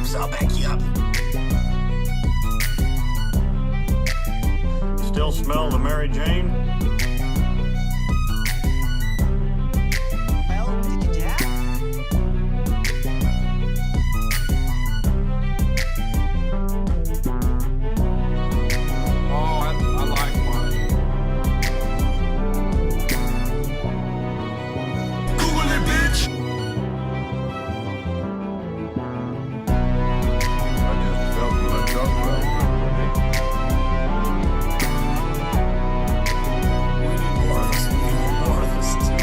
props, I'll back you up. Still smell the Mary Jane? Well, did you dab? Oh, I like mine. Google it, bitch! I just felt my Chakra. We need more of this, we need more of this, dude.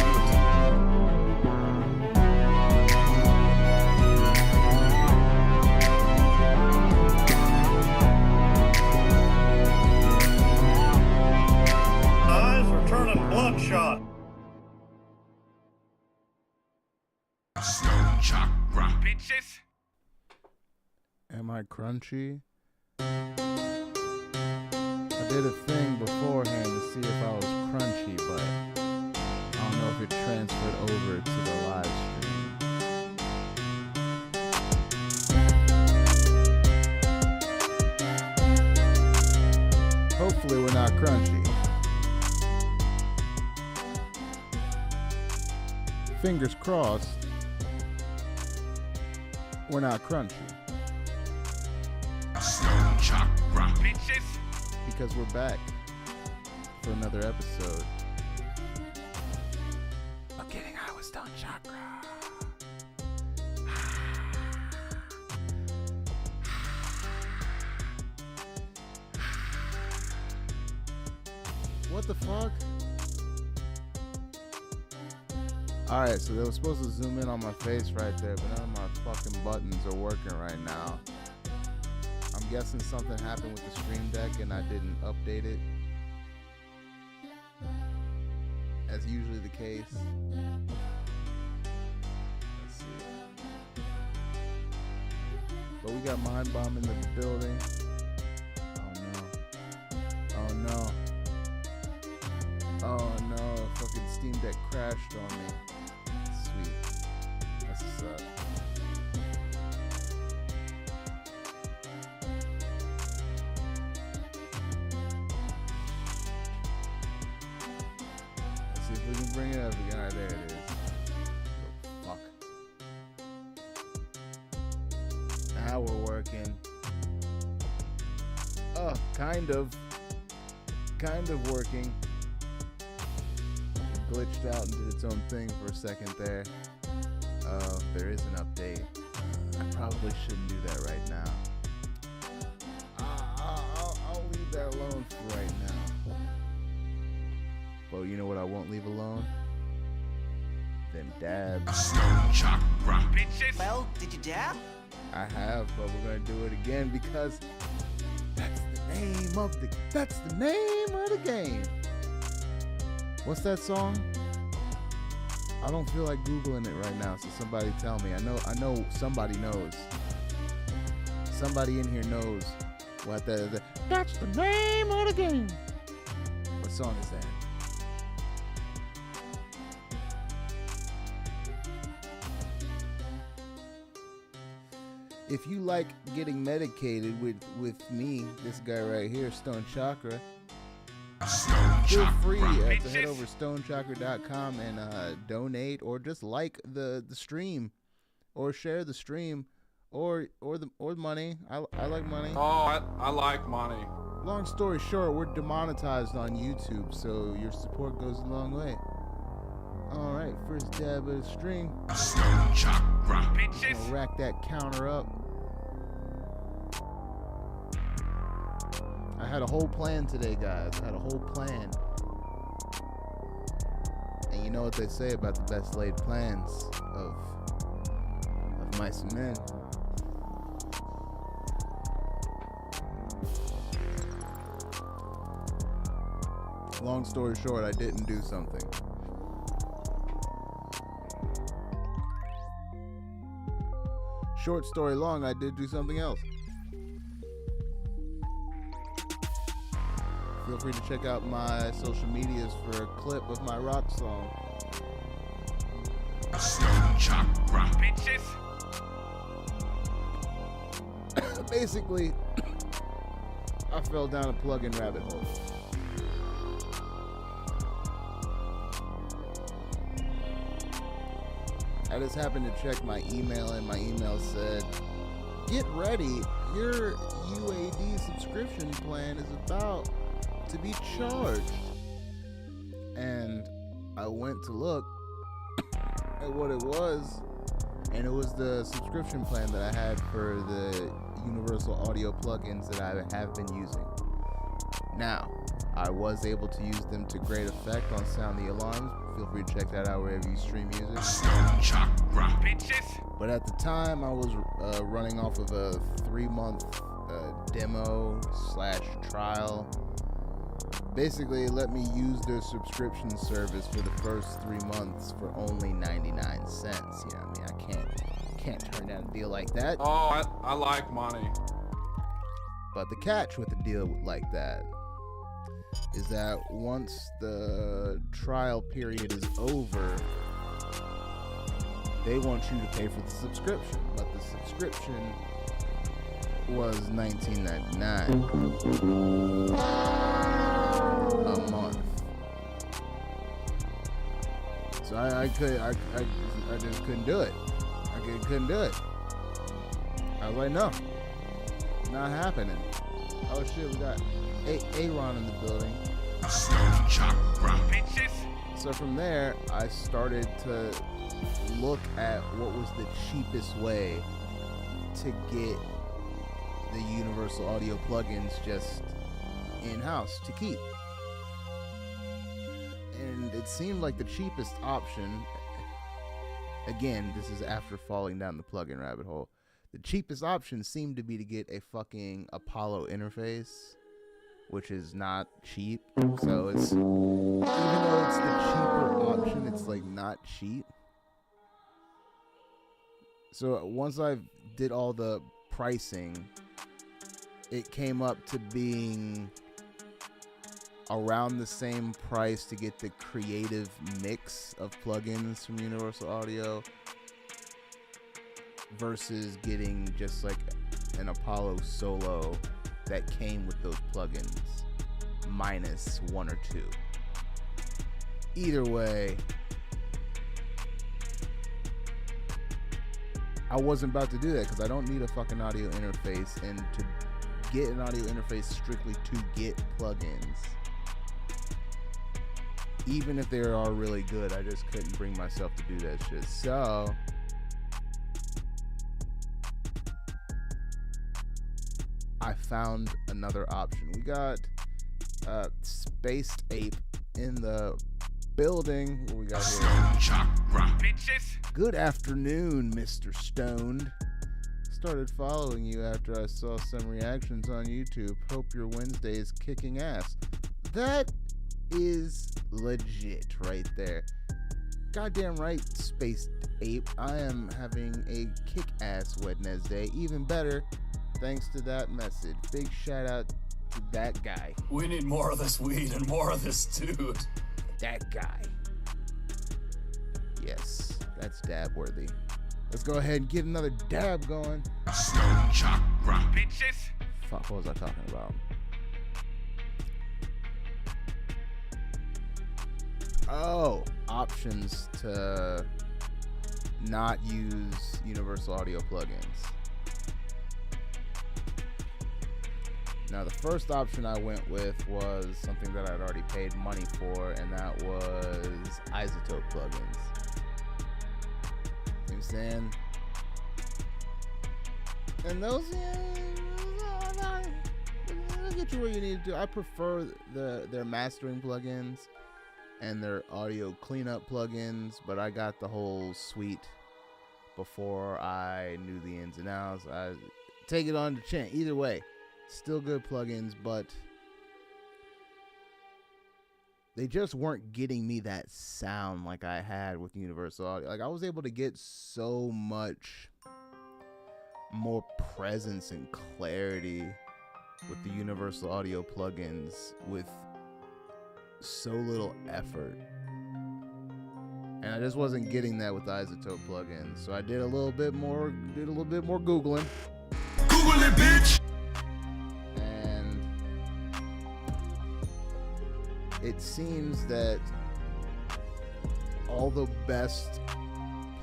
Eyes are turning bloodshot. Stone Chakra. Bitches. Am I crunchy? I did a thing beforehand to see if I was crunchy, but I don't know if it transferred over to the live stream. Hopefully we're not crunchy. Fingers crossed, we're not crunchy. Stone Chakra. Bitches. Because we're back for another episode of Getting High with Stone Chakra. What the fuck? Alright, so they were supposed to zoom in on my face right there, but none of my fucking buttons are working right now. I'm guessing something happened with the Stream Deck and I didn't update it. As usually the case. Let's see. But we got Mind Bomb in the building. Oh no. Oh no. Oh no. Fucking Steam Deck crashed on me. Sweet. That's what's up. See if we can bring it up again. Alright, there it is. Oh, fuck. Now we're working. Kind of working. It glitched out and did its own thing for a second there. There is an update. I probably shouldn't do that right now. I'll leave that alone for right now. But you know what I won't leave alone? Them dabs. Stone Chakra. Bitches. Well, did you dab? I have, but we're gonna do it again because that's the name of the game. What's that song? I don't feel like Googling it right now, so somebody tell me. I know somebody knows. Somebody in here knows what that's the name of the game. What song is that? If you like getting medicated with me, this guy right here, Stone Chakra, feel free to head over to stonechakra.com and donate, or just like the stream, or share the stream, or money. I like money. Oh, I like money. Long story short, we're demonetized on YouTube, so your support goes a long way. All right, first dab of the stream. Stone Chakra. Bitches. Gonna rack that counter up. I had a whole plan today, guys. I had a whole plan. And you know what they say about the best laid plans of mice and men. Long story short, I didn't do something. Short story long, I did do something else. Feel free to check out my social medias for a clip of my rock song. Stone Chakra. Bitches. basically, I fell down a plugin rabbit hole. I just happened to check my email, and my email said, get ready, your UAD subscription plan is about to be charged. And I went to look at what it was, and it was the subscription plan that I had for the Universal Audio plugins that I have been using. Now, I was able to use them to great effect on Sound the Alarms. Feel free to check that out wherever you stream music. Stone Chakra. Bitches. But at the time, I was running off of a 3-month demo / trial. Basically, it let me use their subscription service for the first 3 months for only 99 cents. You know what I mean? I can't turn down a deal like that. Oh, I like money. But the catch with a deal like that is that once the trial period is over, they want you to pay for the subscription. But the subscription was $19.99 a month. So I just couldn't do it. I couldn't do it. I was like, no, not happening. Oh shit, we got Aaron in the building. Stone Chakra. Bitches. So from there, I started to look at what was the cheapest way to get the Universal Audio plugins just in-house to keep. And it seemed like the cheapest option, again, this is after falling down the plugin rabbit hole, the cheapest option seemed to be to get a fucking Apollo interface, which is not cheap. So it's, even though it's the cheaper option, it's like not cheap. So once I did all the pricing, it came up to being around the same price to get the creative mix of plugins from Universal Audio versus getting just like an Apollo Solo that came with those plugins minus 1 or 2. Either way, I wasn't about to do that because I don't need a fucking audio interface, and to get an audio interface strictly to get plugins, even if they are really good, I just couldn't bring myself to do that shit. So I found another option. We got Spaced Ape in the building. What we got here? Stone Chakra. Bitches. Good afternoon, Mr. Stoned. Started following you after I saw some reactions on YouTube. Hope your Wednesday is kicking ass. That is legit right there. Goddamn right, Spaced Ape. I am having a kick-ass Wednesday. Even better, thanks to that message. Big shout out to that guy. We need more of this weed and more of this dude. That guy. Yes, that's dab worthy. Let's go ahead and get another dab going. Stone Chakra. Bitches. Fuck, what was I talking about? Oh, options to not use Universal Audio plugins. Now, the first option I went with was something that I'd already paid money for, and that was Isotope plugins. You know what I'm saying? And those, they'll get you where you need to. I prefer their mastering plugins and their audio cleanup plugins, but I got the whole suite before I knew the ins and outs. I take it on the chin. Either way, still good plugins, but they just weren't getting me that sound like I had with Universal Audio. Like, I was able to get so much more presence and clarity with the Universal Audio plugins with so little effort, and I just wasn't getting that with the Isotope plugins. So I did a little bit more Googling. Google it, bitch. And it seems that all the best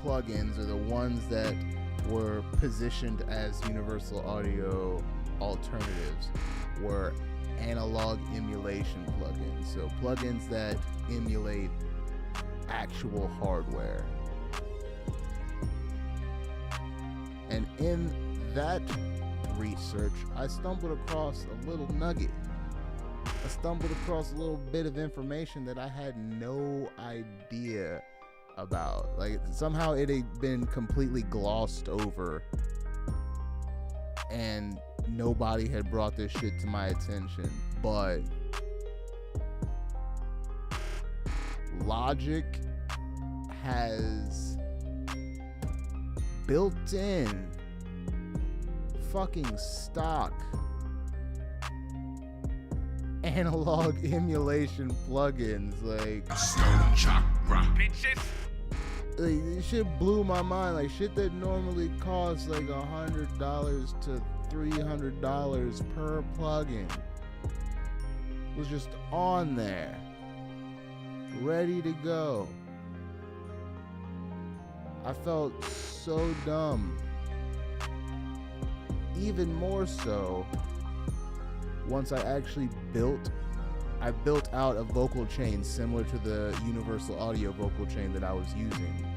plugins are the ones that were positioned as universal audio alternatives were analog emulation plugins. So plugins that emulate actual hardware. And in that research, I stumbled across a little nugget. I stumbled across a little bit of information that I had no idea about. Like, somehow it had been completely glossed over and nobody had brought this shit to my attention. But Logic has built-in fucking stock analog emulation plugins. Like, Stone Chakra, bitches. this shit blew my mind. Like, shit that normally costs like $100 to $300 per plugin was just on there, ready to go. I felt so dumb. Even more so once I actually built out a vocal chain similar to the universal audio vocal chain that I was using.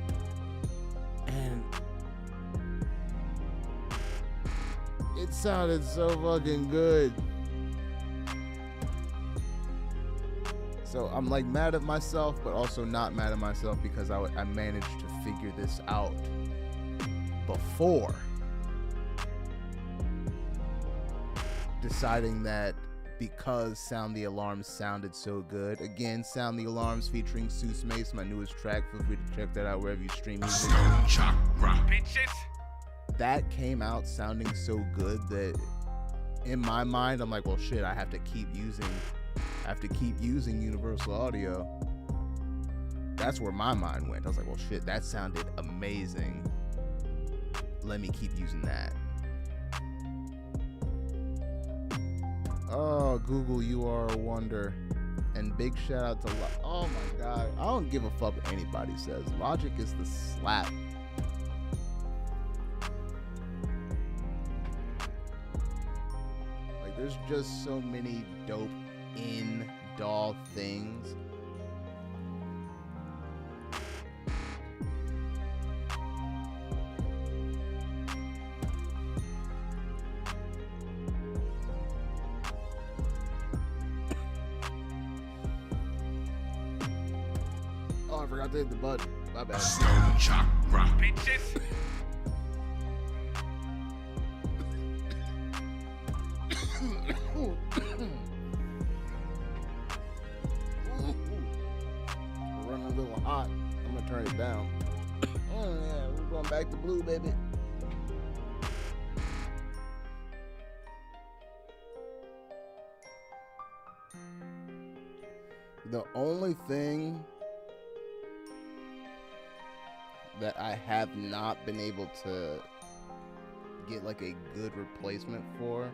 And it sounded so fucking good. So I'm like mad at myself, but also not mad at myself because I managed to figure this out before deciding that, because Sound the Alarms sounded so good. Again, Sound the Alarms featuring Seuss Mace, my newest track. Feel free to check that out wherever you stream music. Stone Chakra, bitches. That came out sounding so good that in my mind, I'm like, well, shit, I have to keep using universal audio. That's where my mind went. I was like, well, shit, that sounded amazing. Let me keep using that. Oh, Google, you are a wonder. And big shout out to oh my god, I don't give a fuck what anybody says. Logic is the slap. Like, there's just so many dope in-DAW things. Oh, I forgot to hit the button. My bad. Stone Chakra, bitches. Running a little hot. I'm gonna turn it down. Yeah, we're going back to blue, baby. The only thing that I have not been able to get like a good replacement for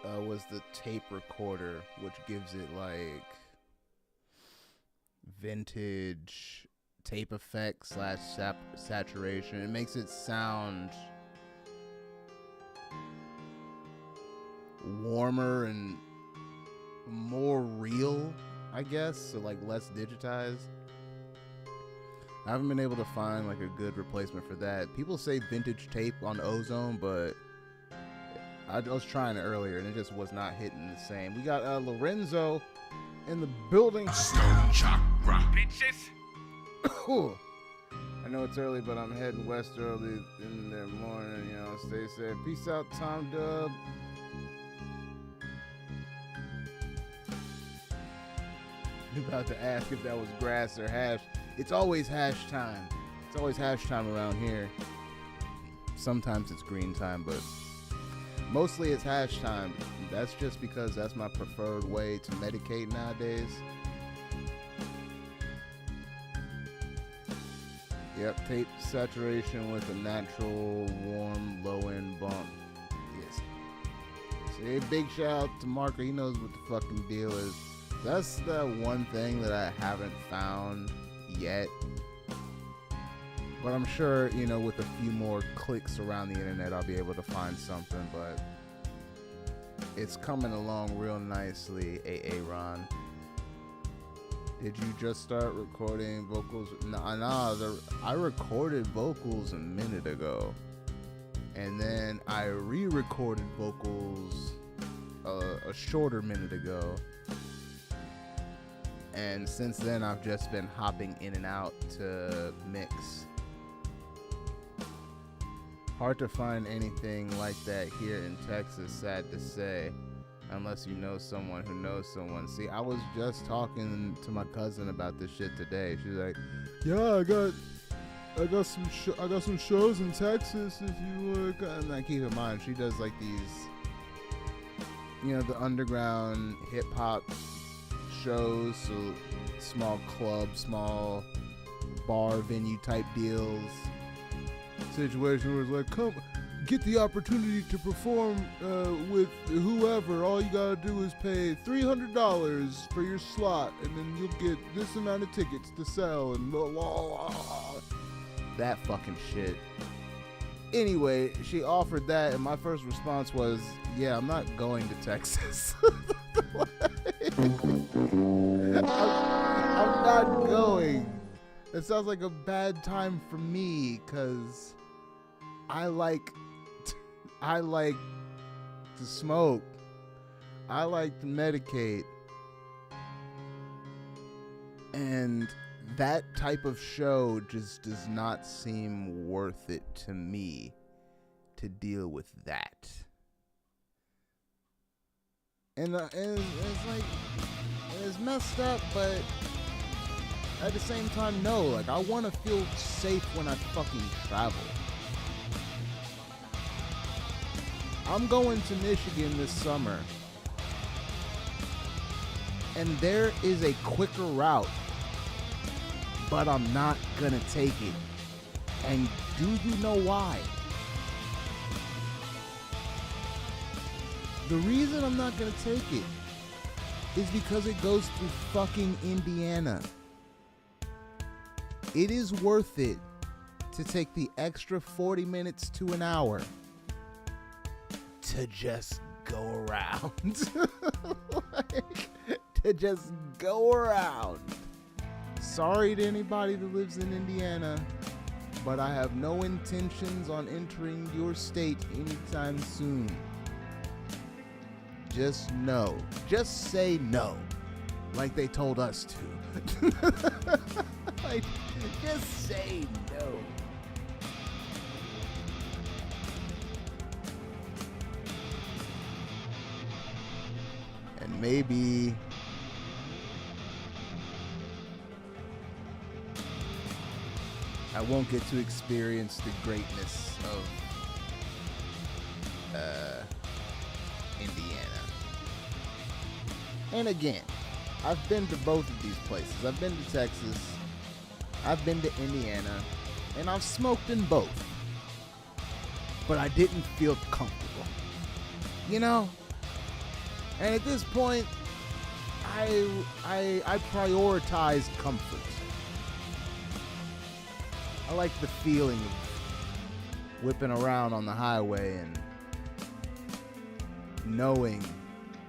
was the tape recorder, which gives it like vintage tape effect / saturation. It makes it sound warmer and more real, I guess, so like less digitized. I haven't been able to find like a good replacement for that. People say vintage tape on Ozone, but I was trying it earlier and it just was not hitting the same. We got Lorenzo in the building. Stone Chakra, bitches. I know it's early, but I'm heading west early in the morning. You know, stay safe. Peace out, Tom Dub. You about to ask if that was grass or hash. It's always hash time. It's always hash time around here. Sometimes it's green time, but mostly it's hash time. That's just because that's my preferred way to medicate nowadays. Yep, tape saturation with a natural warm low-end bump. Yes. So a big shout out to Marco. He knows what the fucking deal is. That's the one thing that I haven't found yet. But I'm sure, you know, with a few more clicks around the internet, I'll be able to find something. But it's coming along real nicely, Ron. Did you just start recording vocals? Nah, I recorded vocals a minute ago. And then I re-recorded vocals a shorter minute ago. And since then, I've just been hopping in and out to mix. Hard to find anything like that here in Texas, sad to say. Unless you know someone who knows someone. See, I was just talking to my cousin about this shit today. She's like, "Yeah, I got some shows in Texas if you would." And I keep in mind, she does like these, you know, the underground hip hop shows, so small clubs, small bar venue type deals. Situation where it's like, come get the opportunity to perform with whoever. All you gotta do is pay $300 for your slot, and then you'll get this amount of tickets to sell, and blah, blah, blah. That fucking shit. Anyway, she offered that, and my first response was, yeah, I'm not going to Texas. I'm not going. It sounds like a bad time for me, because I like to smoke. I like to medicate. And that type of show just does not seem worth it to me to deal with that. And it's like, it's messed up, but at the same time, no. Like, I want to feel safe when I fucking travel. I'm going to Michigan this summer, and there is a quicker route, but I'm not gonna take it. And do you know why? The reason I'm not gonna take it is because it goes through fucking Indiana. It is worth it to take the extra 40 minutes to an hour to just go around. To just go around. Sorry to anybody that lives in Indiana, but I have no intentions on entering your state anytime soon. Just no. Just say no. Like they told us to. Like, just say no. And maybe I won't get to experience the greatness of Indiana. And again, I've been to both of these places. I've been to Texas, I've been to Indiana, and I've smoked in both. But I didn't feel comfortable. You know? And at this point, I prioritize comfort. I like the feeling of whipping around on the highway and knowing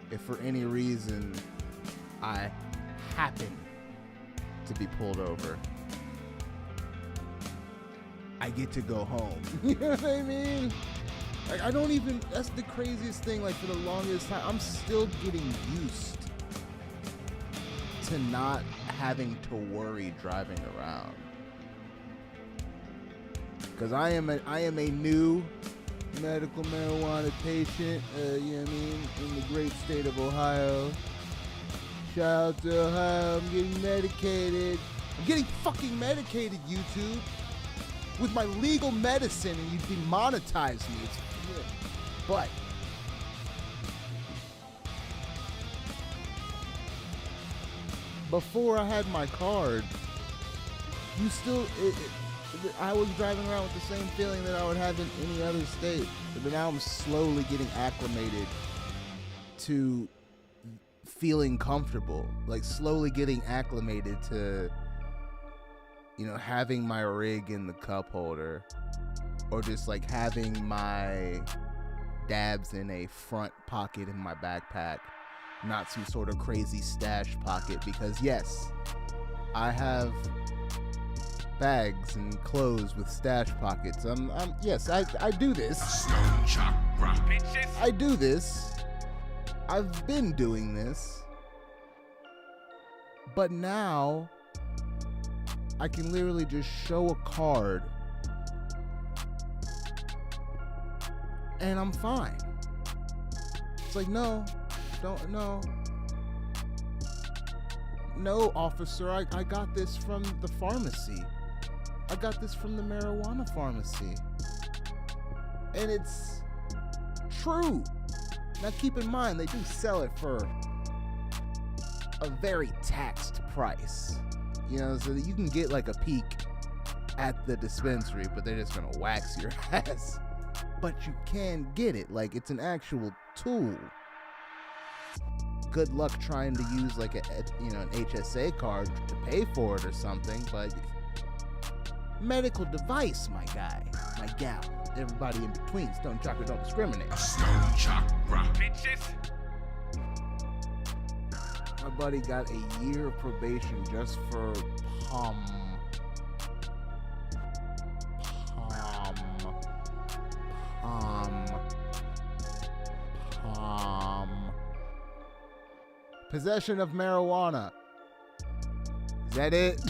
if for any reason I happen to be pulled over, I get to go home. You know what I mean? Like, I don't even, that's the craziest thing. Like, for the longest time, I'm still getting used to not having to worry driving around. Because I am a new medical marijuana patient, you know what I mean, in the great state of Ohio. Shout out to Ohio, I'm getting medicated. I'm getting fucking medicated, YouTube, with my legal medicine, and you demonetize me. It's weird. But before I had my card, you still, I was driving around with the same feeling that I would have in any other state. But now I'm slowly getting acclimated to feeling comfortable. Like slowly getting acclimated to, you know, having my rig in the cup holder, or just like having my dabs in a front pocket in my backpack, not some sort of crazy stash pocket, because yes, I have bags and clothes with stash pockets. Yes, I do this. Stone Chakra. Bitches. I do this. I've been doing this. But now I can literally just show a card and I'm fine. It's like, no, officer, I got this from the pharmacy. I got this from the marijuana pharmacy. And it's true. Now keep in mind, they do sell it for a very taxed price. You know, so that you can get like a peek at the dispensary, but they're just gonna wax your ass. But you can get it, like it's an actual tool. Good luck trying to use like an HSA card to pay for it or something, but medical device, my guy, my gal, everybody in between. Stone Chakra don't discriminate. Stone Chakra. Bitches. My buddy got a year of probation just for palm. Possession of marijuana. Is that it?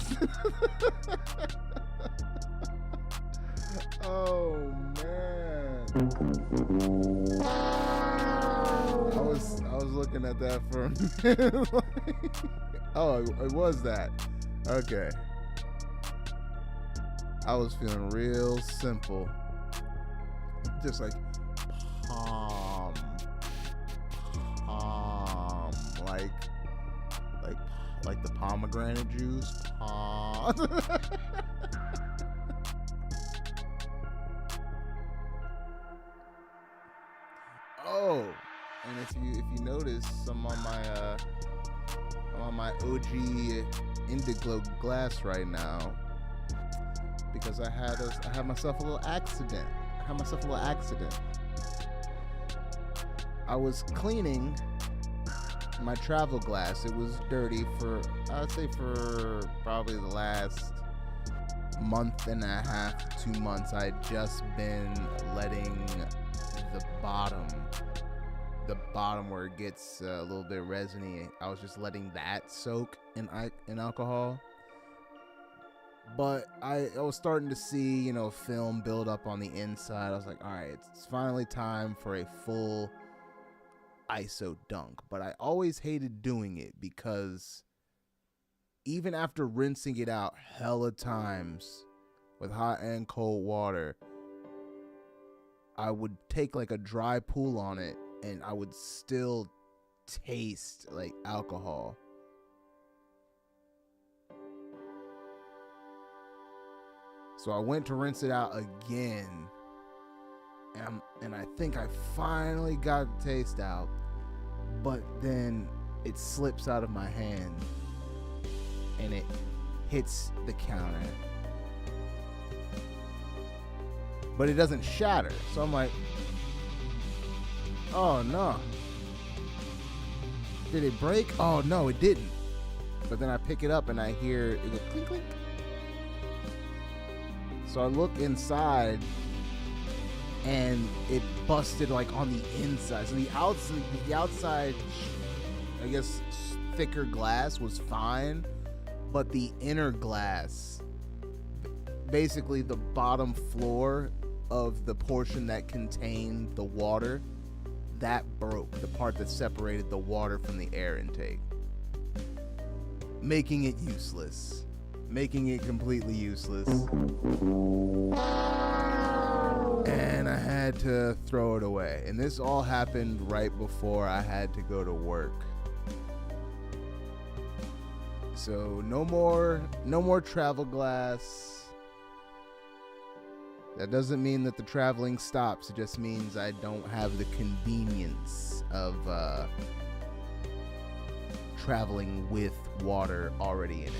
Oh man. I was looking at that for a minute. Oh, it was that. Okay. I was feeling real simple. Just like palm. Like the pomegranate juice. Palm. Oh, and if you notice, I'm on my OG Indigo glass right now because I had myself a little accident. I was cleaning my travel glass. It was dirty for, I'd say, for probably the last month and a half, 2 months. I'd just been letting the bottom where it gets a little bit resiny, I was just letting that soak in alcohol. But I was starting to see, film build up on the inside. I was like, all right, it's finally time for a full ISO dunk. But I always hated doing it because even after rinsing it out hella times with hot and cold water, I would take like a dry pool on it and I would still taste like alcohol. So I went to rinse it out again, and I think I finally got the taste out, but then it slips out of my hand and it hits the counter. But it doesn't shatter. So I'm like, oh no. Did it break? Oh no, it didn't. But then I pick it up and I hear it go clink clink. So I look inside and it busted like on the inside. So the outside, I guess, thicker glass was fine, but the inner glass, basically the bottom floor of the portion that contained the water, that broke, the part that separated the water from the air intake, making it useless, making it completely useless. And I had to throw it away. And this all happened right before I had to go to work. So no more travel glass. That doesn't mean that the traveling stops. It just means I don't have the convenience of traveling with water already in it.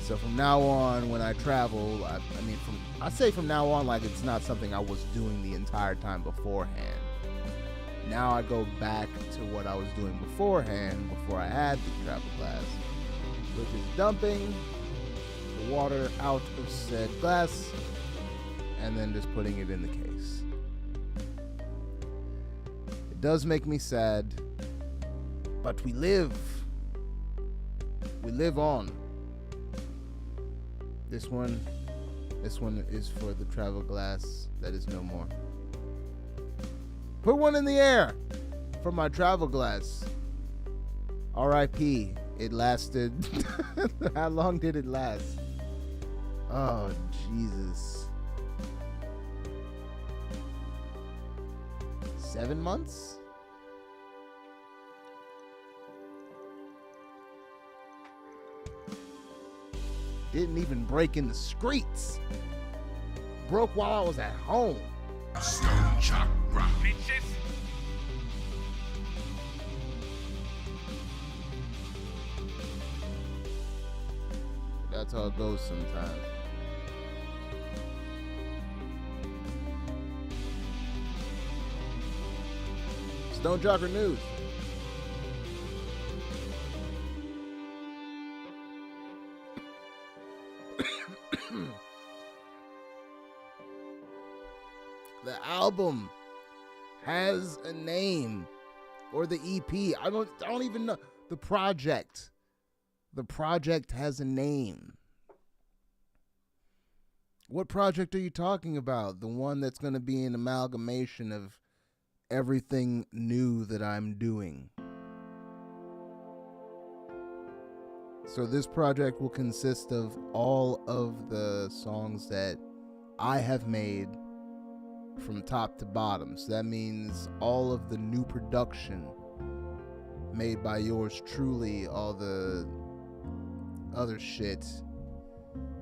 So from now on, when I travel, I say from now on like it's not something I was doing the entire time beforehand. Now I go back to what I was doing beforehand, before I had the travel glass, which is dumping the water out of said glass and then just putting it in the case. It does make me sad, but we live on. This one is for the travel glass that is no more. Put one in the air for my travel glass. R.I.P. It lasted. How long did it last? Oh, Jesus. 7 months? Didn't even break in the streets. Broke while I was at home. Stone Chakra. Bitches. That's how it goes sometimes. Stone Chakra News. The album has a name, or the EP. I don't even know. The project has a name. What project are you talking about? The one that's going to be an amalgamation of everything new that I'm doing. So this project will consist of all of the songs that I have made from top to bottom. So that means all of the new production made by yours truly, all the other shit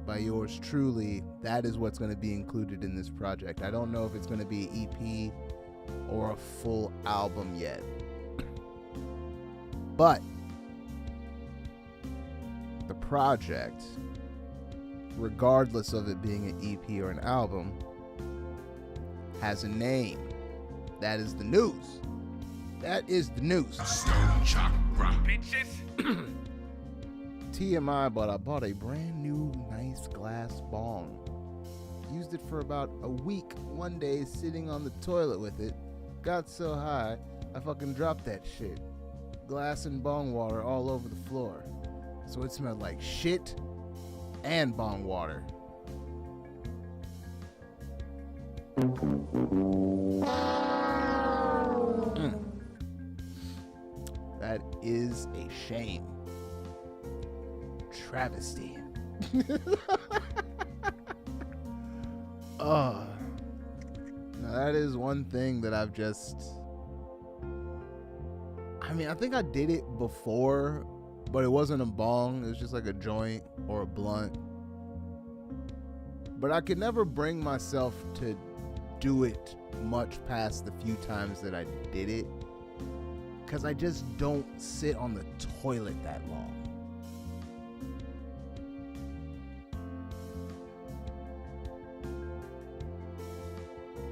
by yours truly. That is what's going to be included in this project. I don't know if it's going to be an EP or a full album yet, but the project, regardless of it being an EP or an album, has a name. That is the news. That is the news. Stone Chakra. Bitches. TMI, but I bought a brand new nice glass bong. Used it for about a week one day, sitting on the toilet with it. Got so high, I fucking dropped that shit. Glass and bong water all over the floor. So it smelled like shit and bong water. That is a shame. Travesty. Oh. Now that is one thing that I've just... I think I did it before, but it wasn't a bong. It was just like a joint or a blunt. But I could never bring myself to do it much past the few times that I did it, because I just don't sit on the toilet that long.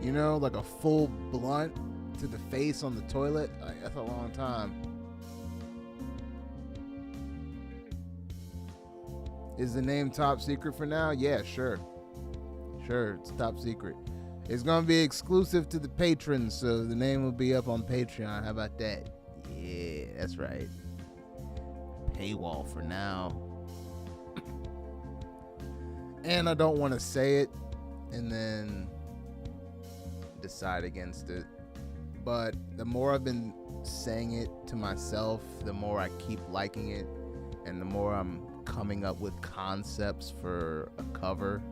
You know, like a full blunt to the face on the toilet, that's a long time. Is the name top secret for now? Yeah, sure. Sure, it's top secret. It's going to be exclusive to the patrons, so the name will be up on Patreon. How about that? Yeah, that's right. Paywall for now. And I don't want to say it and then decide against it. But the more I've been saying it to myself, the more I keep liking it, and the more I'm coming up with concepts for a cover.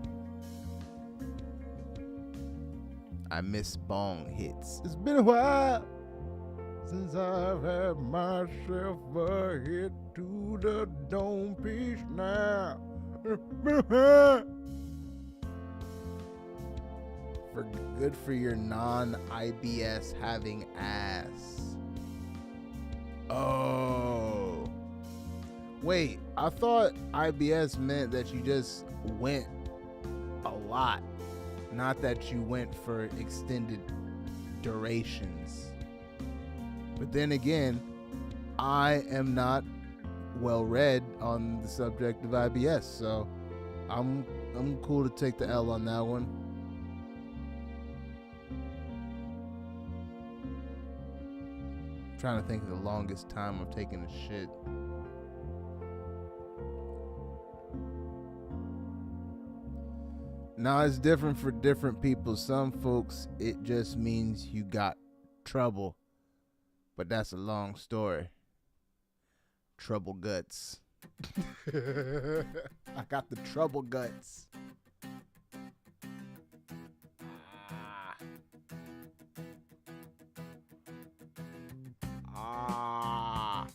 I miss bong hits. It's been a while since I've had myself a hit to the dome piece now. For good for your non-IBS having ass. Oh. Wait, I thought IBS meant that you just went a lot, not that you went for extended durations. But then again, I am not well read on the subject of IBS, so I'm cool to take the L on that one. I'm trying to think of the longest time I've taken a shit. Now it's different for different people. Some folks, it just means you got trouble. But that's a long story. Trouble guts. I got the trouble guts. Ah.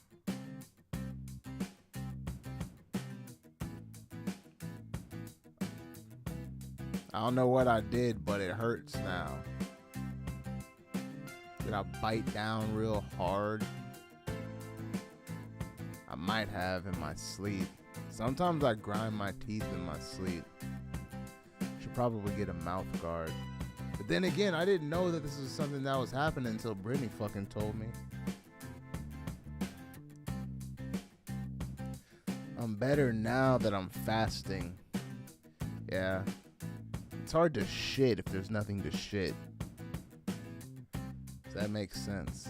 I don't know what I did, but it hurts now. Did I bite down real hard? I might have in my sleep. Sometimes I grind my teeth in my sleep. Should probably get a mouth guard. But then again, I didn't know that this was something that was happening until Brittany fucking told me. I'm better now that I'm fasting. Yeah. It's hard to shit if there's nothing to shit. Does that make sense?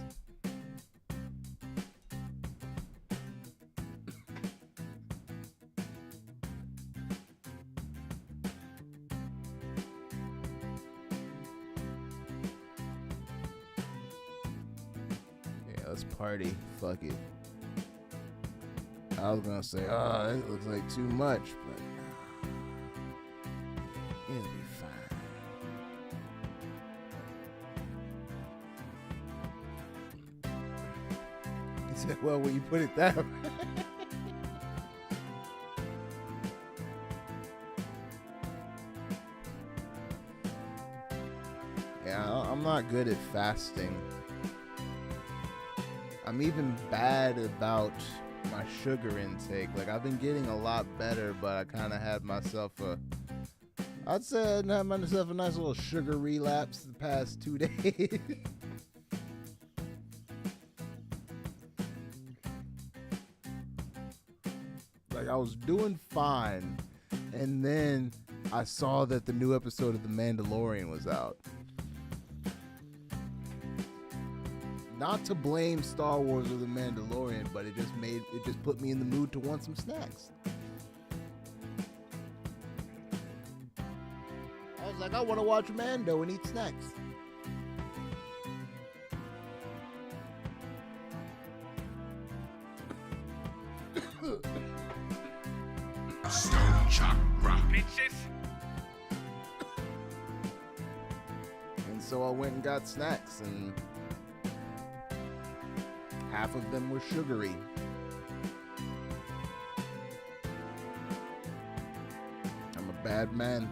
Yeah, let's party. Fuck it. I was gonna say, oh, it looks like too much, but it'll be fine. He said, well, when you put it that way. Yeah, I'm not good at fasting. I'm even bad about my sugar intake. Like, I've been getting a lot better, but I kind of had myself I'd say I had myself a nice little sugar relapse the past 2 days. Like, I was doing fine, and then I saw that the new episode of The Mandalorian was out. Not to blame Star Wars or The Mandalorian, but it just put me in the mood to want some snacks. I was like, I want to watch Mando and eat snacks. Stone Chakra. Bitches. And so I went and got snacks, and half of them were sugary. I'm a bad man.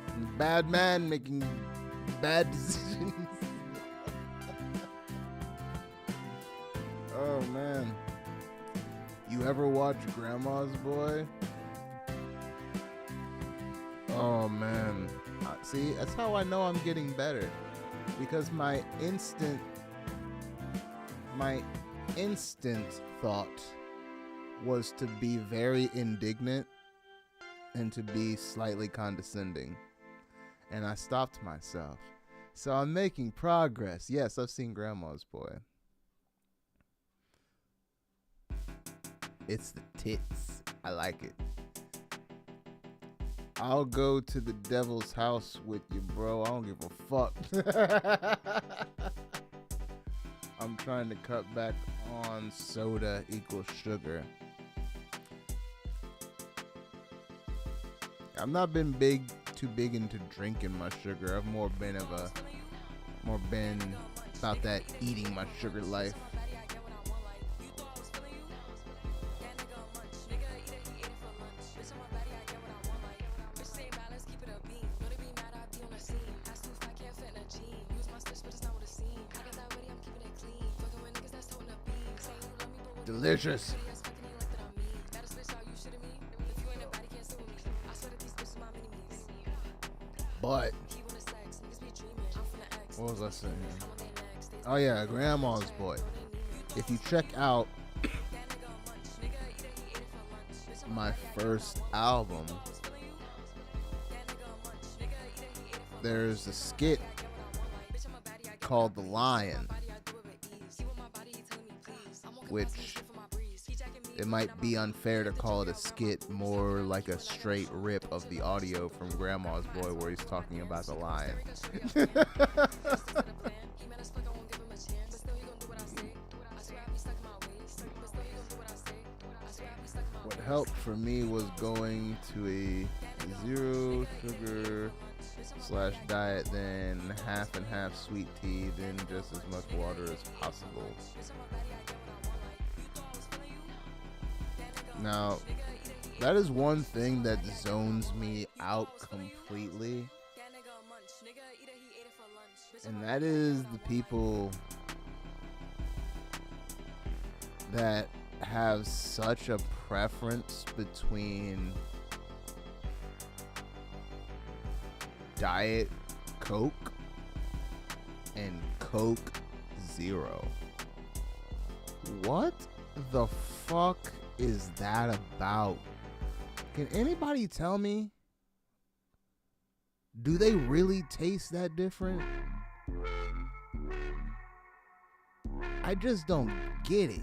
I'm a bad man making bad decisions. Oh, man. You ever watch Grandma's Boy? Oh, man. See, that's how I know I'm getting better. Because my instant thought was to be very indignant and to be slightly condescending. And I stopped myself. So I'm making progress. Yes, I've seen Grandma's Boy. It's the tits. I like it. I'll go to the devil's house with you, bro. I don't give a fuck. I'm trying to cut back on soda equals sugar. I've not been too big into drinking my sugar. I've more been about that eating my sugar life. delicious. But what was I saying? Oh yeah, Grandma's Boy. If you check out my first album, there's a skit called The Lion, which it might be unfair to call it a skit, more like a straight rip of the audio from Grandma's Boy where he's talking about the lion. What helped for me was going to a 0 sugar / diet, then half and half sweet tea, then just as much water as possible. Now, that is one thing that zones me out completely, and that is the people that have such a preference between Diet Coke and Coke Zero. What the fuck is that about? Can anybody tell me? Do they really taste that different? I just don't get it.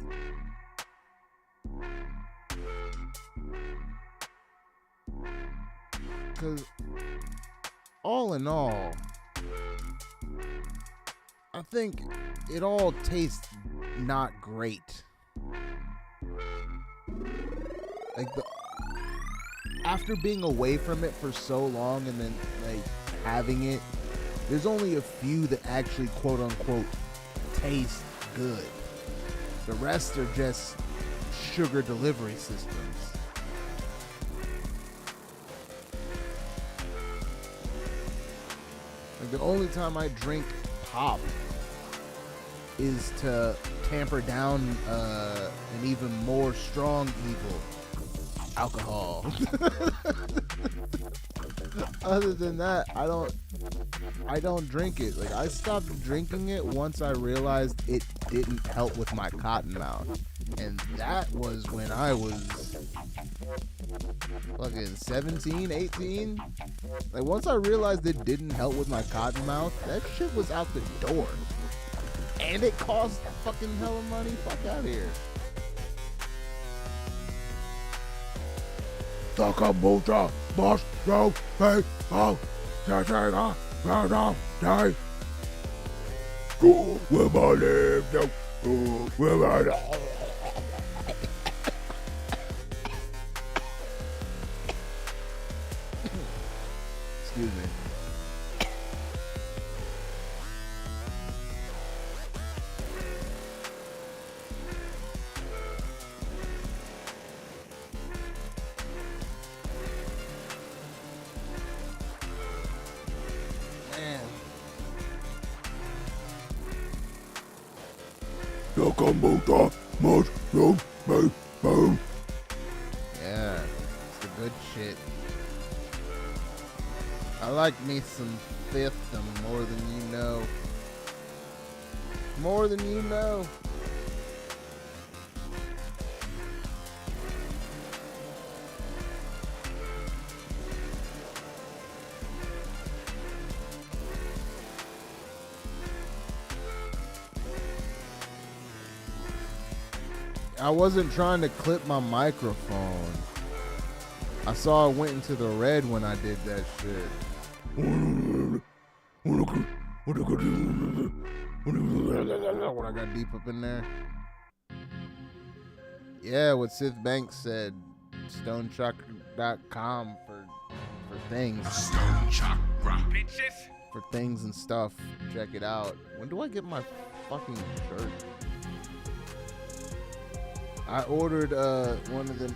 Because all in all, I think it all tastes not great. Like after being away from it for so long and then like having it, there's only a few that actually quote unquote taste good. The rest are just sugar delivery systems. Like the only time I drink pop is to tamper down an even more strong evil, alcohol. Other than that, I don't drink it. Like I stopped drinking it once I realized it didn't help with my cotton mouth, and that was when I was fucking 17, 18. Like once I realized it didn't help with my cotton mouth, that shit was out the door. And it cost fucking hella money. Fuck out of here. Sakamucha must go pay out Sasega Madam Day. Go where I live now. Go where I live. Excuse me. Yeah, it's the good shit. I like me some Fifth more than you know. More than you know. I wasn't trying to clip my microphone. I saw it went into the red when I did that shit. When I got deep up in there. Yeah, what Sith Banks said. StoneChakra.com for things. Stone Chakra, bitches. For things and stuff. Check it out. When do I get my fucking shirt? I ordered one of the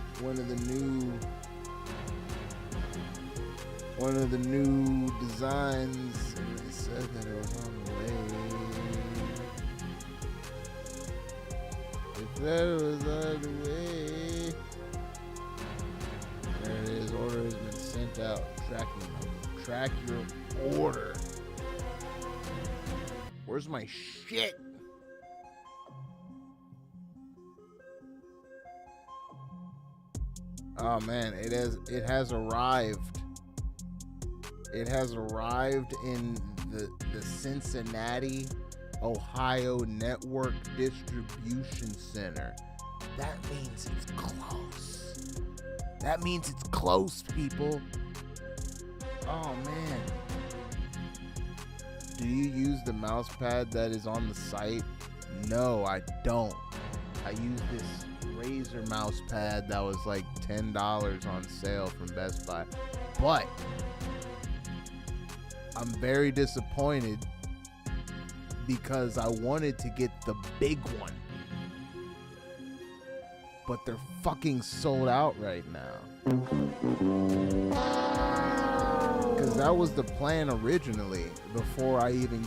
new designs, and it said that it was on the way. If Said it was on the way. There it is. Order has been sent out. Tracking number. Track your order. Where's my shit? Oh man, it has arrived. It has arrived in the Cincinnati, Ohio Network Distribution Center. That means it's close. That means it's close, people. Oh man. Do you use the mouse pad that is on the site? No, I don't. I use this Razer mouse pad that was like $10 on sale from Best Buy. But I'm very disappointed because I wanted to get the big one. But they're fucking sold out right now. Because that was the plan originally, before I even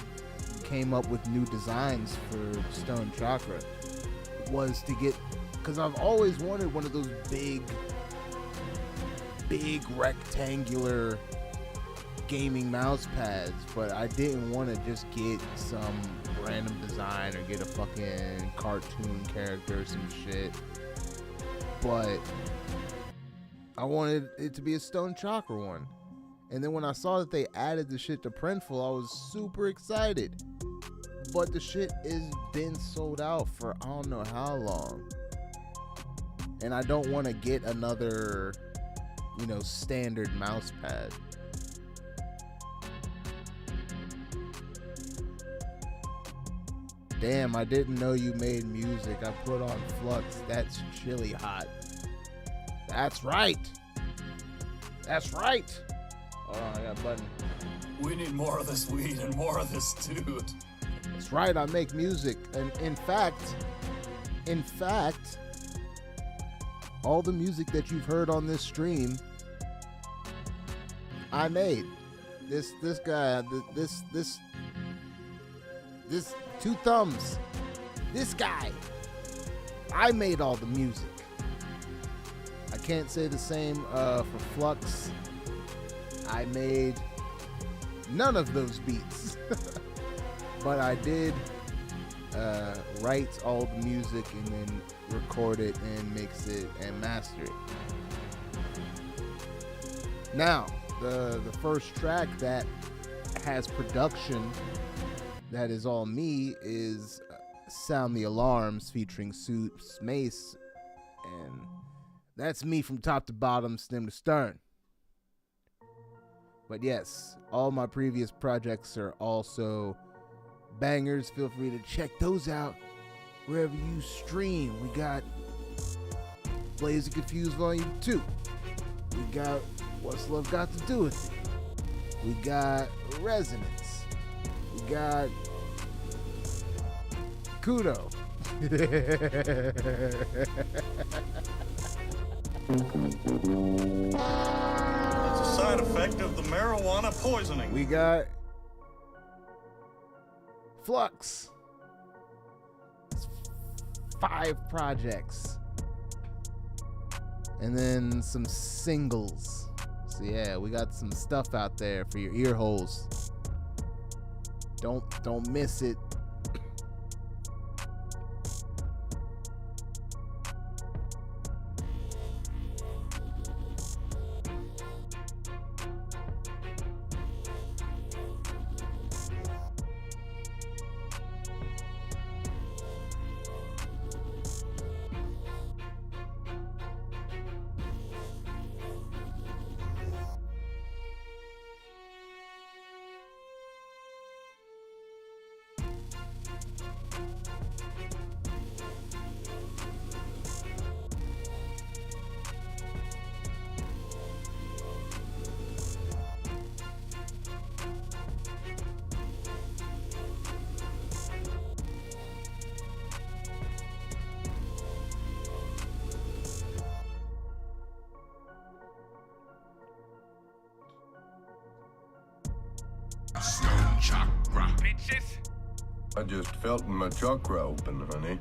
came up with new designs for Stone Chakra, was to get, because I've always wanted one of those big rectangular gaming mouse pads, but I didn't want to just get some random design or get a fucking cartoon character or some shit. But I wanted it to be a Stone Chakra one. And then when I saw that they added the shit to Printful, I was super excited. But the shit has been sold out for I don't know how long. And I don't want to get another, standard mouse pad. Damn, I didn't know you made music. I put on Flux. That's chili hot. That's right. That's right. Hold on, I got a button. We need more of this weed and more of this dude. That's right, I make music. And in fact, all the music that you've heard on this stream, I made. This guy, this two thumbs. This guy. I made all the music. I can't say the same for Flux. I made none of those beats. But I did write all the music and then record it and mix it and master it. Now, the first track that has production that is all me is Sound the Alarms featuring Suits Mace, and that's me from top to bottom, stem to stern. But yes, all my previous projects are also bangers. Feel free to check those out wherever you stream. We got Blaze and Confused Volume 2. We got What's Love Got to Do with It. We got Resonance. We got Kudo. It's a side effect of the marijuana poisoning. We got Flux. It's 5 projects. And then some singles. So yeah, we got some stuff out there for your ear holes. Don't miss it. Stone Chakra. Bitches. I just felt my chakra open, honey.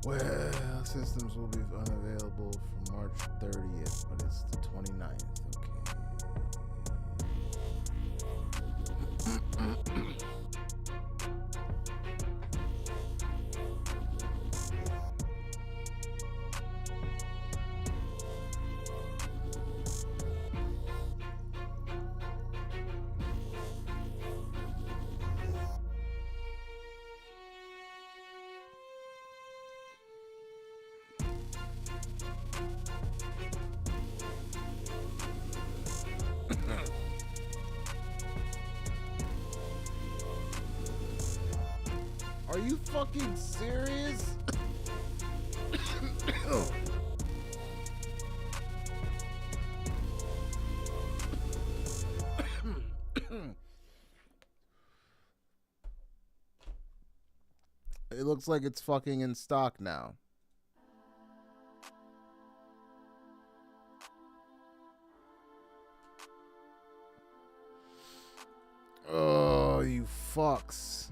Well, systems will be unavailable from March 30th, but it's the 29th. Okay. Are you fucking serious? It looks like it's fucking in stock now. Oh, you fucks.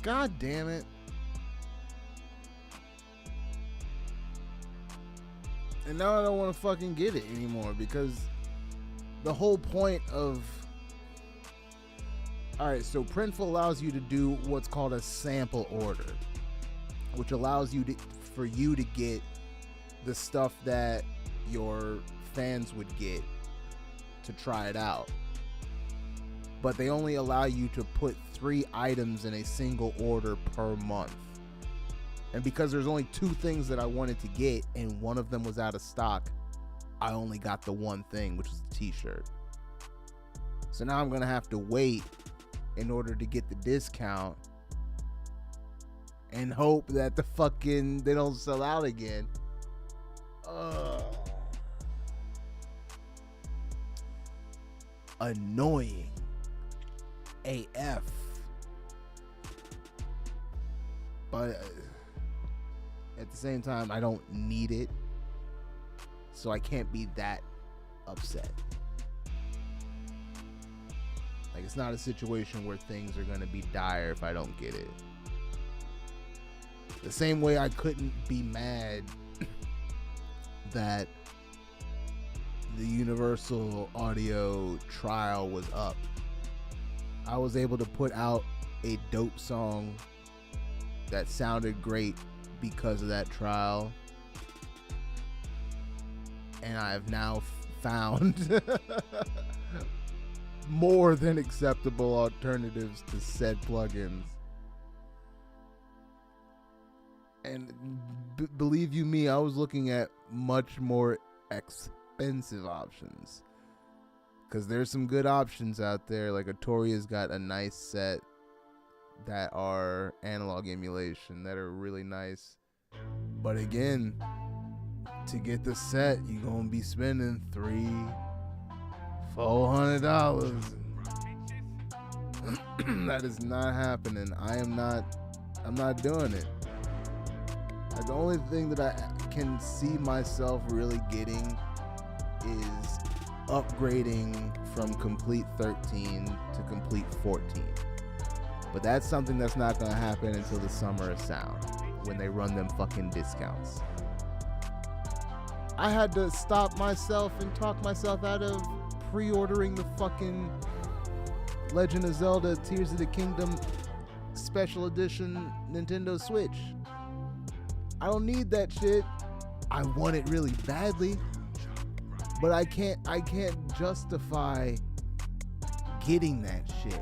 God damn it. And now I don't want to fucking get it anymore because the whole point of... Alright, so Printful allows you to do what's called a sample order, which allows you to, for you to get the stuff that your fans would get to try it out. But they only allow you to put 3 items in a single order per month. And because there's only 2 things that I wanted to get and one of them was out of stock, I only got the one thing, which was the t-shirt. So now I'm gonna have to wait in order to get the discount and hope that they don't sell out again. Annoying AF. But at the same time, I don't need it, so I can't be that upset. Like, it's not a situation where things are gonna be dire if I don't get it. The same way I couldn't be mad that the Universal Audio trial was up. I was able to put out a dope song that sounded great because of that trial, and I have now found more than acceptable alternatives to said plugins. And believe you me, I was looking at much more expensive options, because there's some good options out there. Like Artoria's got a nice set that are analog emulation that are really nice, but again, to get the set, you're gonna be spending $300-400. That is not happening. I'm not doing it. The only thing that I can see myself really getting is upgrading from Complete 13 to Complete 14. But that's something that's not going to happen until the Summer of Sound, when they run them fucking discounts. I had to stop myself and talk myself out of pre-ordering the fucking Legend of Zelda Tears of the Kingdom Special Edition Nintendo Switch. I don't need that shit. I want it really badly, but I can't justify getting that shit.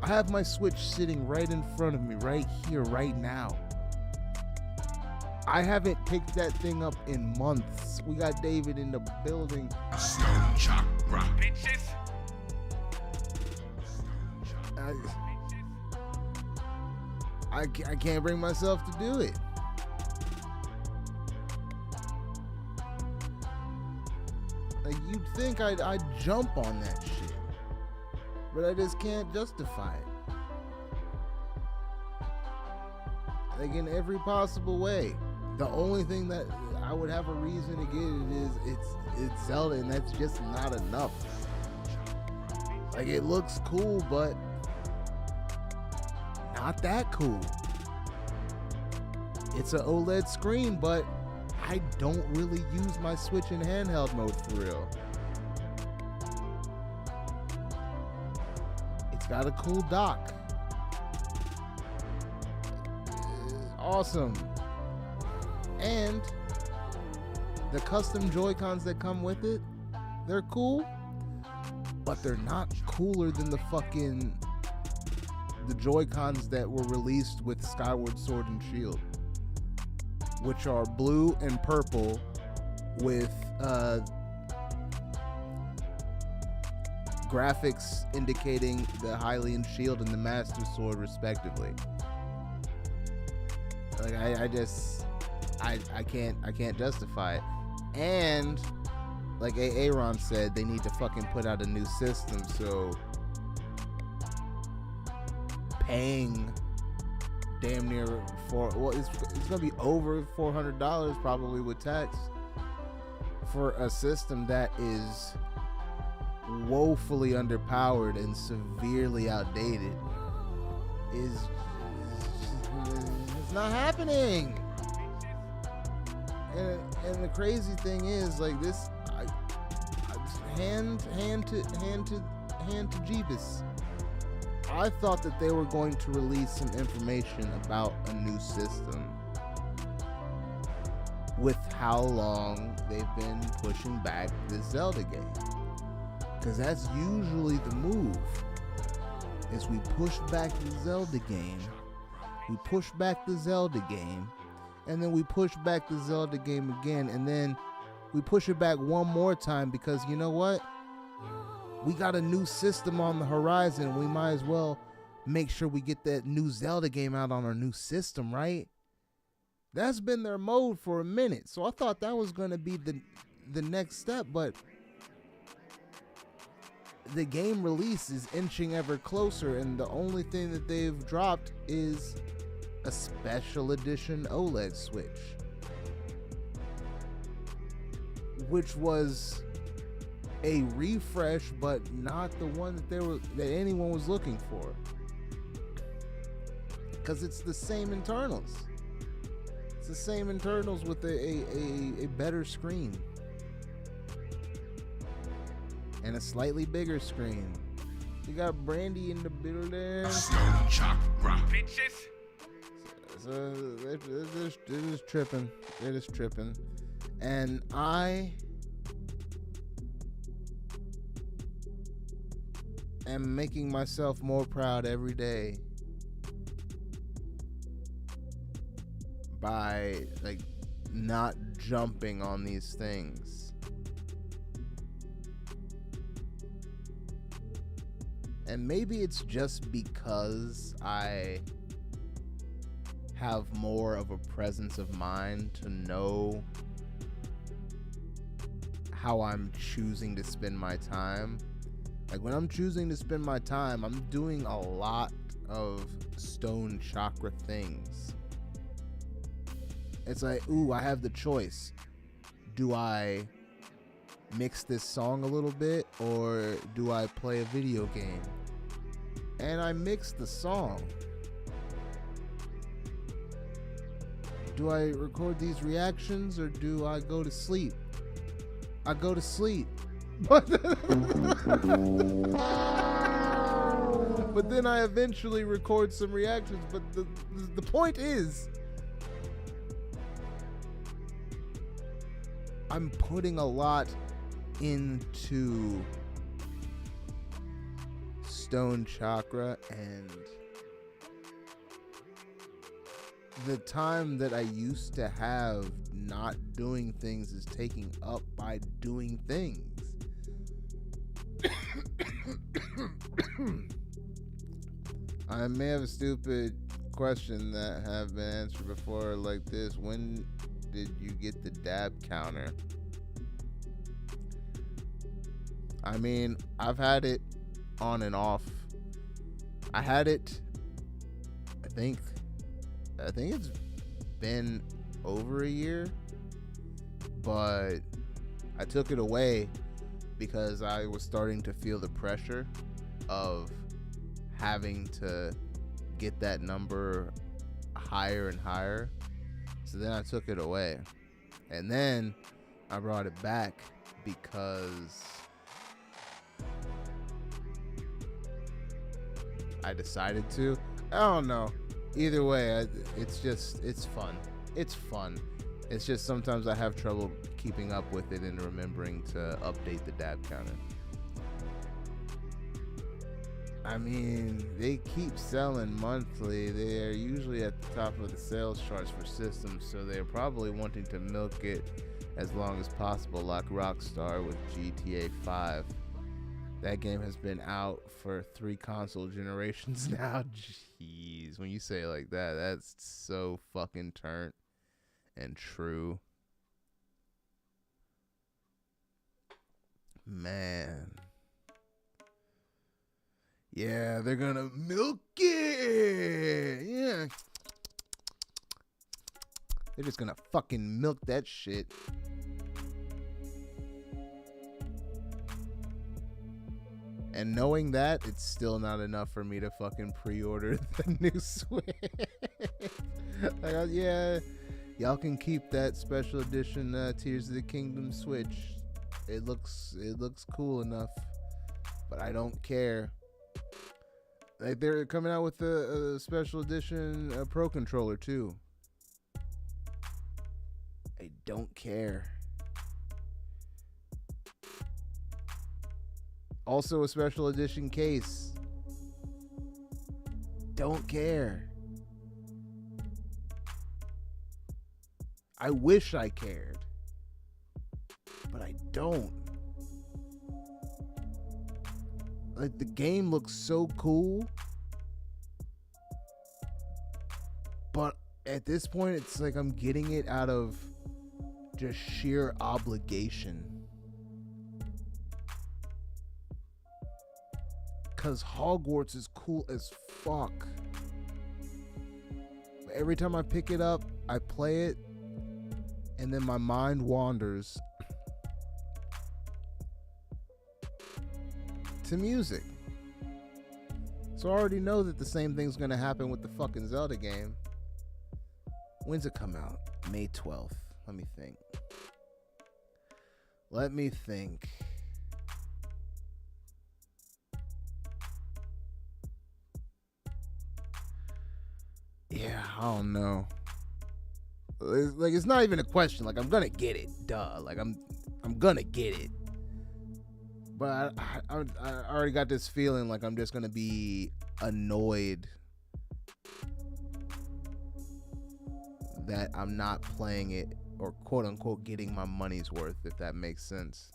I have my Switch sitting right in front of me, right here, right now. I haven't picked that thing up in months. We got David in the building. Stone Chakra. Bitches. I can't bring myself to do it. Like, you'd think I'd jump on that shit, but I just can't justify it. Like, in every possible way. The only thing that I would have a reason to get it is it's Zelda, and that's just not enough. Like, it looks cool, but not that cool. It's an OLED screen, but I don't really use my Switch in handheld mode for real. It's got a cool dock. Awesome. And the custom Joy-Cons that come with it, they're cool, but they're not cooler than the Joy-Cons that were released with Skyward Sword and Shield, which are blue and purple with graphics indicating the Hylian Shield and the Master Sword respectively. Like, I can't justify it. And like Aaron said, they need to fucking put out a new system, so paying damn near it's gonna be over $400 probably with tax for a system that is woefully underpowered and severely outdated. It's not happening. And the crazy thing is, like, this, hand to Jeebus. I thought that they were going to release some information about a new system with how long they've been pushing back this Zelda game. Because that's usually the move, is we push back the Zelda game, and then we push back the Zelda game again, and then we push it back one more time because, you know what? We got a new system on the horizon. We might as well make sure we get that new Zelda game out on our new system, right? That's been their mode for a minute. So I thought that was going to be the next step, but the game release is inching ever closer, and the only thing that they've dropped is a special edition OLED Switch, which was a refresh, but not the one that anyone was looking for, because it's the same internals. It's the same internals with a better screen and a slightly bigger screen. You got Brandy in the building. Stone Chakra, bitches. So it is tripping. It is tripping. And I am making myself more proud every day by, like, not jumping on these things. And maybe it's just because I have more of a presence of mind to know how I'm choosing to spend my time. Like, when I'm choosing to spend my time, I'm doing a lot of Stone Chakra things. It's like, ooh, I have the choice. Do I mix this song a little bit, or do I play a video game? And I mix the song. Do I record these reactions, or do I go to sleep? I go to sleep. But then I eventually record some reactions. But the point is, I'm putting a lot into Stone Chakra, and the time that I used to have not doing things is taking up by doing things. I may have a stupid question that have been answered before like this. When did you get the dab counter? I mean, I've had it on and off. I had it, I think it's been over a year, but I took it away because I was starting to feel the pressure of having to get that number higher and higher. So then I took it away. And then I brought it back because I decided to. I don't know. Either way, it's fun. It's fun. It's just sometimes I have trouble keeping up with it and remembering to update the dab counter. I mean, they keep selling monthly. They are usually at the top of the sales charts for systems, so they're probably wanting to milk it as long as possible, like Rockstar with GTA 5. That game has been out for 3 console generations now. Jeez, when you say it like that, that's so fucking turnt and true. Man. Yeah, they're gonna milk it. Yeah. They're just gonna fucking milk that shit. And knowing that, it's still not enough for me to fucking pre-order the new Switch. Like, yeah, y'all can keep that special edition Tears of the Kingdom Switch. It looks cool enough, but I don't care. Like, they're coming out with a special edition Pro Controller too. I don't care. Also a special edition case. Don't care. I wish I cared, but I don't. Like, the game looks so cool, but at this point it's like I'm getting it out of just sheer obligation. Cause Hogwarts is cool as fuck. Every time I pick it up, I play it, and then my mind wanders to music. So I already know that the same thing's gonna happen with the fucking Zelda game. When's it come out? May 12th. Let me think. Yeah, I don't know. It's not even a question. Like, I'm gonna get it, duh. Like, I'm gonna get it. But I already got this feeling like I'm just gonna be annoyed that I'm not playing it, or quote unquote getting my money's worth, if that makes sense.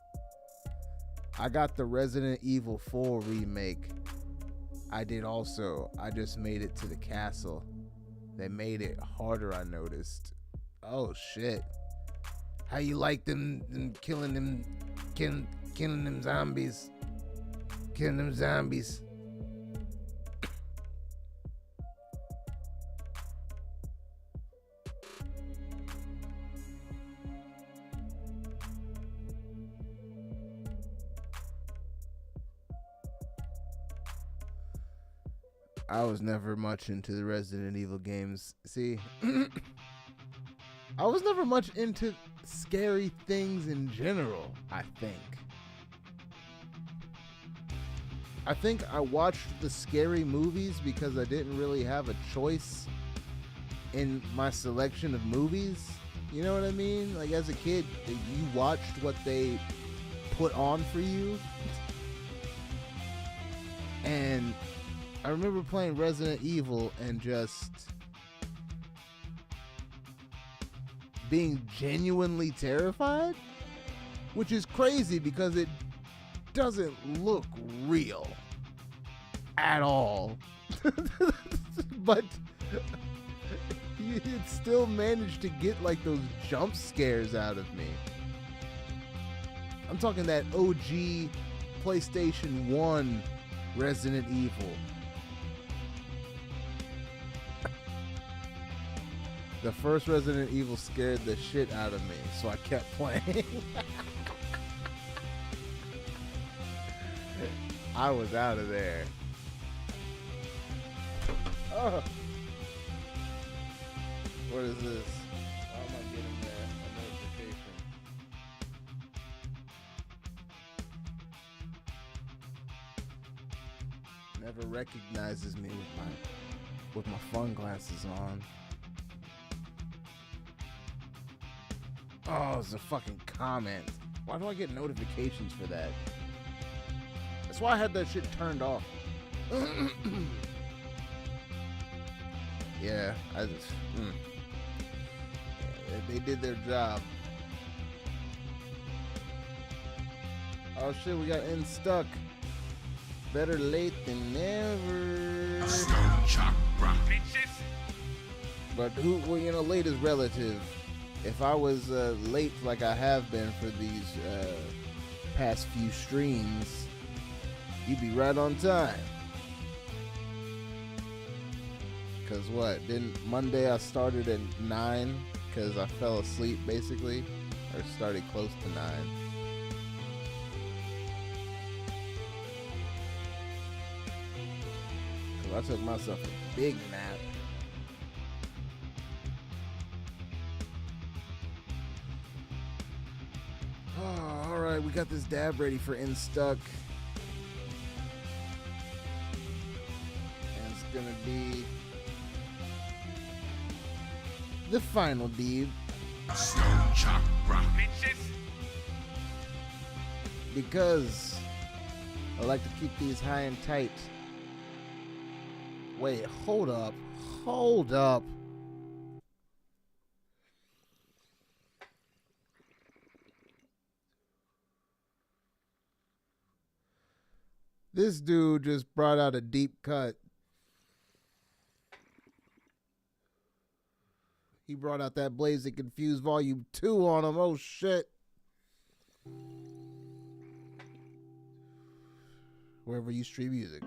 I got the Resident Evil 4 remake. I did also. I just made it to the castle. They made it harder, I noticed. Oh shit. How you like them killing them zombies? Killing them zombies. I was never much into the Resident Evil games. See, I was never much into scary things in general, I think I watched the scary movies because I didn't really have a choice in my selection of movies. You know what I mean? Like, as a kid, you watched what they put on for you. And I remember playing Resident Evil and just being genuinely terrified, which is crazy because it doesn't look real at all. But it still managed to get like those jump scares out of me. I'm talking that OG PlayStation 1 Resident Evil. The first Resident Evil scared the shit out of me, so I kept playing. I was out of there. Oh. What is this? How am I getting that? A notification. Never recognizes me with my phone glasses on. Oh, it's a fucking comment. Why do I get notifications for that? That's why I had that shit turned off. Yeah, I just... Yeah, they did their job. Oh shit, we got Unstuck. Better late than never. Stone Chakra, bitches. But who, well, you know, late is relative. If I was late like I have been for these past few streams, you'd be right on time. Cause what? Didn't Monday I started at 9 because I fell asleep basically, or started close to 9. Cause I took myself a big nap. Oh, all right, we got this dab ready for Unstuck. And it's gonna be the final deed. Stone Chakra, bitches. Because I like to keep these high and tight. Wait, hold up. Hold up. This dude just brought out a deep cut. He brought out that Blaze and Confused Volume 2 on him. Oh, shit. Wherever you stream music.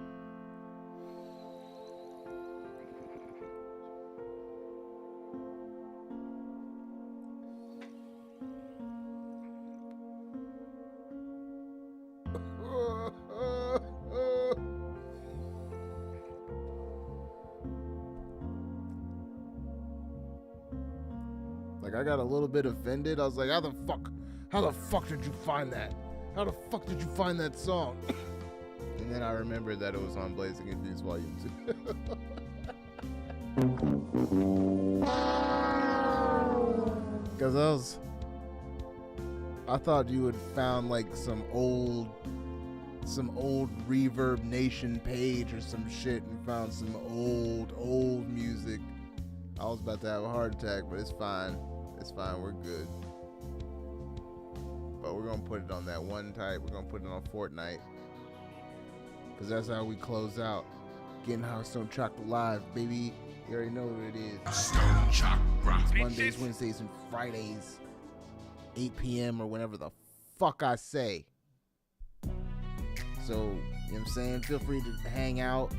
Like, I got a little bit offended. I was like, how the fuck did you find that? How the fuck did you find that song? And then I remembered that it was on Blazing Confused Volume 2. Because I thought you had found like some old Reverb Nation page or some shit and found some old music. I was about to have a heart attack, but it's fine. It's fine. We're good. But we're going to put it on that one type. We're going to put it on Fortnite. Because that's how we close out. Getting Stone Chakra live, baby. You already know what it is. Stone Chakra, It's bitches. Mondays, Wednesdays, and Fridays. 8 p.m. or whenever the fuck I say. So, you know what I'm saying? Feel free to hang out.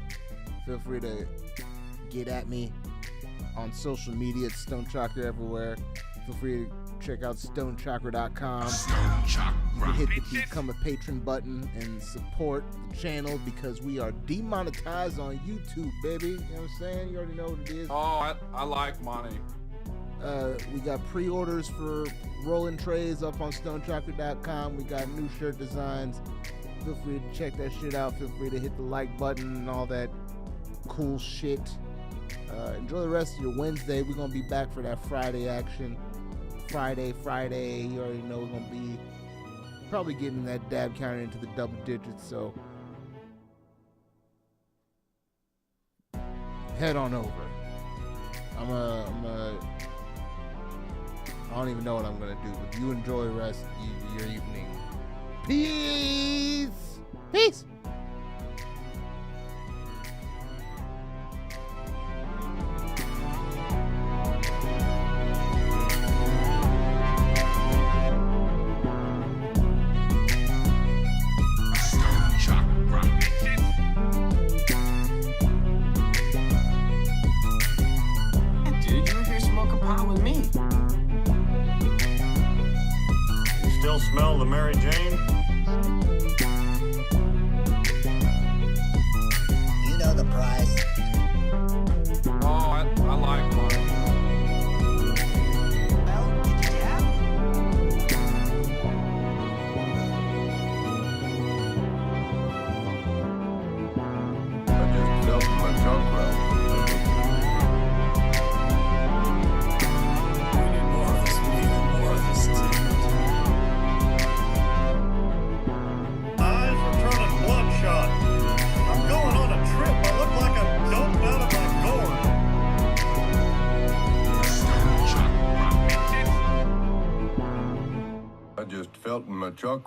Feel free to get at me on social media. It's Stone Chakra everywhere. Feel free to check out stonechakra.com. Stone Chakra, You can hit the bitches. become a patron button and support the channel because we are demonetized on YouTube, baby. You know what I'm saying? You already know what it is. Oh, I like money. We got pre-orders for rolling trays up on stonechakra.com. We got new shirt designs. Feel free to check that shit out. Feel free to hit the like button and all that cool shit. Enjoy the rest of your Wednesday. We're going to be back for that Friday action. Friday. You already know we're going to be probably getting that dab counter into the double digits. So head on over. I don't even know what I'm going to do, but you enjoy the rest of your evening. Peace. Peace. Stone Chakra, bitches. Dude, you were here smoking pot with me. You still smell the Mary Jane? the price. Oh, I like money. Well, did you have? I just felt my chakra. We need more of this weed and more of this too. Eyes are turning bloodshot. I'm going on a trip. I look like I'm doped out of my gourd. Stone chakra. I just felt in my chakra.